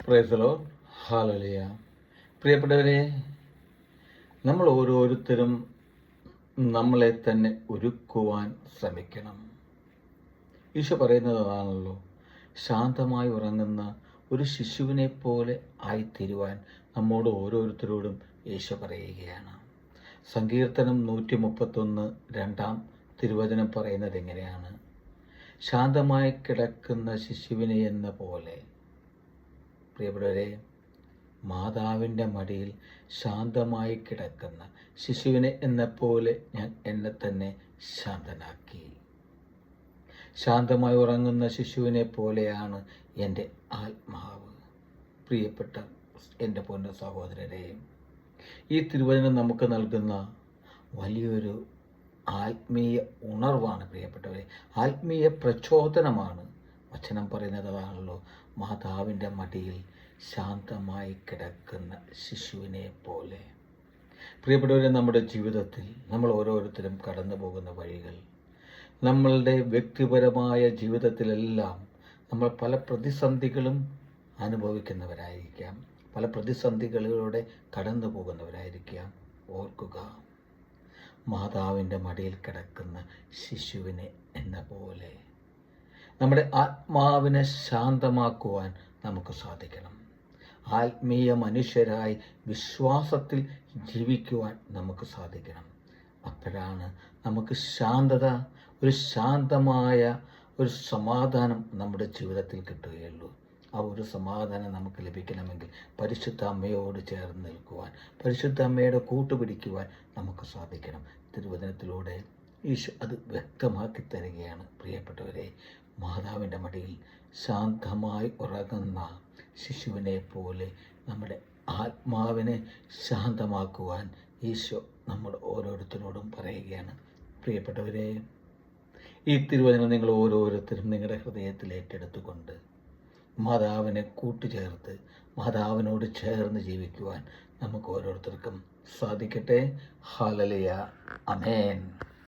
Praise the Lord. Hallelujah. പ്രിയപ്പെട്ടവരെ, നമ്മൾ ഓരോരുത്തരും നമ്മളെ തന്നെ ഒരുക്കുവാൻ ശ്രമിക്കണം. ഈശോ പറയുന്നതാണല്ലോ, ശാന്തമായി ഉറങ്ങുന്ന ഒരു ശിശുവിനെ പോലെ ആയിത്തീരുവാൻ നമ്മോട് ഓരോരുത്തരോടും ഈശോ പറയുകയാണ്. സങ്കീർത്തനം 131 2 തിരുവചനം പറയുന്നത് എങ്ങനെയാണ്? ശാന്തമായി കിടക്കുന്ന ശിശുവിനെ എന്ന പോലെ. പ്രിയപ്പെട്ടവരെ, മാതാവിൻ്റെ മടിയിൽ ശാന്തമായി കിടക്കുന്ന ശിശുവിനെ എന്നെപ്പോലെ ഞാൻ എന്നെ തന്നെ ശാന്തനാക്കി. ശാന്തമായി ഉറങ്ങുന്ന ശിശുവിനെ പോലെയാണ് എൻ്റെ ആത്മാവ്. പ്രിയപ്പെട്ട എൻ്റെ പൊന്ന സഹോദരരെ, ഈ തിരുവചനം നമുക്ക് നൽകുന്ന വലിയൊരു ആത്മീയ ഉണർവാണ്. പ്രിയപ്പെട്ടവരെ, ആത്മീയ പ്രചോദനമാണ്. വചനം പറയുന്നതാണല്ലോ, മാതാവിൻ്റെ മടിയിൽ ശാന്തമായി കിടക്കുന്ന ശിശുവിനെ പോലെ. പ്രിയപ്പെട്ടവരെ, നമ്മുടെ ജീവിതത്തിൽ നമ്മൾ ഓരോരുത്തരും കടന്നു പോകുന്ന വഴികൾ, നമ്മളുടെ വ്യക്തിപരമായ ജീവിതത്തിലെല്ലാം നമ്മൾ പല പ്രതിസന്ധികളും അനുഭവിക്കുന്നവരായിരിക്കാം, പല പ്രതിസന്ധികളിലൂടെ കടന്നു പോകുന്നവരായിരിക്കാം. ഓർക്കുക, മാതാവിൻ്റെ മടിയിൽ കിടക്കുന്ന ശിശുവിനെ എന്ന പോലെ നമ്മുടെ ആത്മാവിനെ ശാന്തമാക്കുവാൻ നമുക്ക് സാധിക്കണം. ആത്മീയ മനുഷ്യരായി വിശ്വാസത്തിൽ ജീവിക്കുവാൻ നമുക്ക് സാധിക്കണം. അപ്പോഴാണ് നമുക്ക് ശാന്തത, ഒരു ശാന്തമായ ഒരു സമാധാനം നമ്മുടെ ജീവിതത്തിൽ കിട്ടുകയുള്ളൂ. ആ ഒരു സമാധാനം നമുക്ക് ലഭിക്കണമെങ്കിൽ പരിശുദ്ധ അമ്മയോട് ചേർന്ന് നിൽക്കുവാൻ, പരിശുദ്ധ അമ്മയുടെ കൂട്ടുപിടിക്കുവാൻ നമുക്ക് സാധിക്കണം. തിരുവചനത്തിലൂടെ ഈശോ അത് വ്യക്തമാക്കി തരികയാണ്. പ്രിയപ്പെട്ടവരെ, മാതാവിൻ്റെ മടിയിൽ ശാന്തമായി ഉറങ്ങുന്ന ശിശുവിനെ പോലെ നമ്മുടെ ആത്മാവിനെ ശാന്തമാക്കുവാൻ ഈശോ നമ്മൾ ഓരോരുത്തരോടും പറയുകയാണ്. പ്രിയപ്പെട്ടവരെ, ഈ തിരുവചനം നിങ്ങൾ ഓരോരുത്തരും നിങ്ങളുടെ ഹൃദയത്തിൽ ഏറ്റെടുത്തുകൊണ്ട് മാതാവിനെ കൂട്ടുചേർത്ത് മാതാവിനോട് ചേർന്ന് ജീവിക്കുവാൻ നമുക്ക് ഓരോരുത്തർക്കും സാധിക്കട്ടെ. ഹല്ലേലൂയ. ആമേൻ.